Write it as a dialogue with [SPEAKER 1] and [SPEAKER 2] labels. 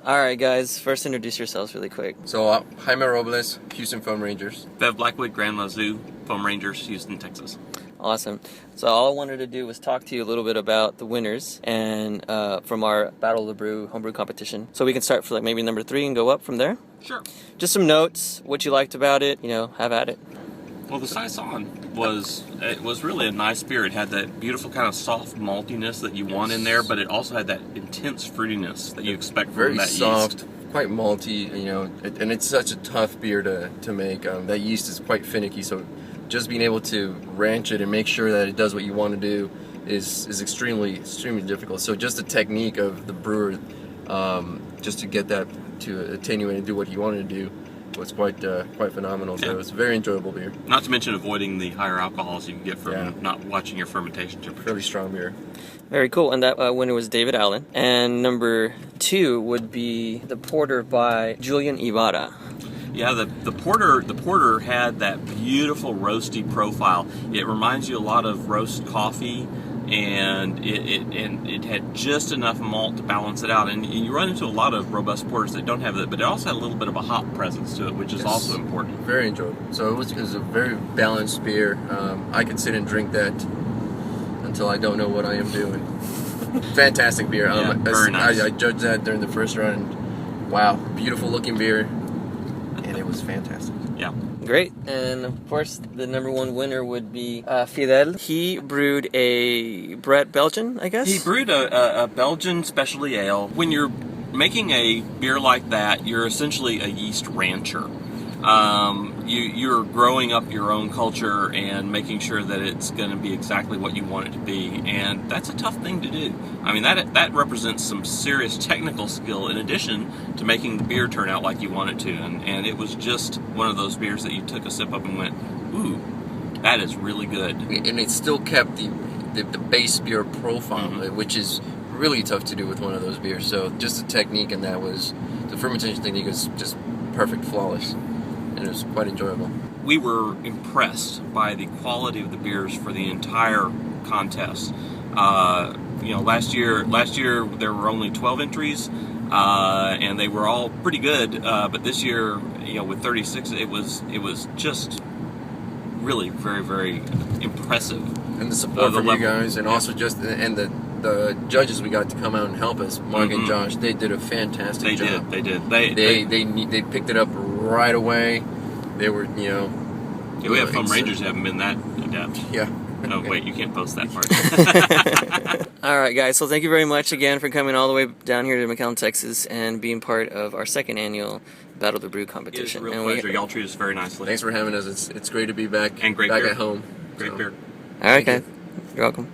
[SPEAKER 1] Alright guys, first introduce yourselves really quick.
[SPEAKER 2] So, Jaime Robles, Houston Foam Rangers.
[SPEAKER 3] Bev Blackwood, Grand Mazoo, Foam Rangers, Houston, Texas.
[SPEAKER 1] Awesome. So all I wanted to do was talk to you a little bit about the winners and from our Battle of the Brew Homebrew Competition. So we can start for like maybe number 3 and go up from there.
[SPEAKER 3] Sure.
[SPEAKER 1] Just some notes, what you liked about it, have at it.
[SPEAKER 3] Well, the Saison was really a nice beer. It had that beautiful kind of soft maltiness that you want in there, but it also had that intense fruitiness that you expect from that yeast.
[SPEAKER 2] Very soft, quite malty, and it's such a tough beer to make. That yeast is quite finicky, so just being able to ranch it and make sure that it does what you want to do is extremely difficult. So just the technique of the brewer, just to get that to attenuate and do what he wanted to do, was quite phenomenal. So it was a very enjoyable beer.
[SPEAKER 3] Not to mention avoiding the higher alcohols you can get from not watching your fermentation temperature.
[SPEAKER 2] Really strong beer.
[SPEAKER 1] Very cool. And that winner was David Allen. And number 2 would be the porter by Julian Ybarra.
[SPEAKER 3] Yeah, the porter had that beautiful roasty profile. It reminds you a lot of roast coffee, and it had just enough malt to balance it out. And you run into a lot of robust porters that don't have that, but it also had a little bit of a hop presence to it, which is also important.
[SPEAKER 2] Very enjoyable. So it was a very balanced beer. I could sit and drink that until I don't know what I am doing. Fantastic beer.
[SPEAKER 3] Yeah, very nice.
[SPEAKER 2] I judged that during the first run. And wow, beautiful looking beer. And it was fantastic.
[SPEAKER 3] Yeah.
[SPEAKER 1] Great. And of course, the number 1 winner would be Fidel. He brewed a Brett Belgian, I guess?
[SPEAKER 3] He brewed a Belgian specialty ale. When you're making a beer like that, you're essentially a yeast rancher. You're growing up your own culture and making sure that it's going to be exactly what you want it to be, and that's a tough thing to do. I mean, that represents some serious technical skill in addition to making the beer turn out like you want it to, and it was just one of those beers that you took a sip of and went, ooh, that is really good.
[SPEAKER 2] And it still kept the base beer profile, which is really tough to do with one of those beers. So just the technique and the fermentation technique was just perfect, flawless. And it was quite enjoyable.
[SPEAKER 3] We were impressed by the quality of the beers for the entire contest. Last year there were only 12 entries, and they were all pretty good. But this year, with 36, it was just really very, very impressive.
[SPEAKER 2] And the support from you guys, and also the judges we got to come out and help us, Mark and Josh, they did a fantastic job.
[SPEAKER 3] They did.
[SPEAKER 2] They picked it up right away. They were,
[SPEAKER 3] we have Foam Rangers who haven't been that adept.
[SPEAKER 2] Yeah.
[SPEAKER 3] Oh, wait, you can't post that part.
[SPEAKER 1] Alright guys, so thank you very much again for coming all the way down here to McAllen, Texas, and being part of our 2nd annual Battle of the Brew competition.
[SPEAKER 3] It is a real pleasure. Y'all treat us very nicely.
[SPEAKER 2] Thanks for having us. It's great to be back.
[SPEAKER 3] And great
[SPEAKER 2] back
[SPEAKER 3] beer.
[SPEAKER 2] At home.
[SPEAKER 3] Great beer.
[SPEAKER 1] Alright guys, you're welcome.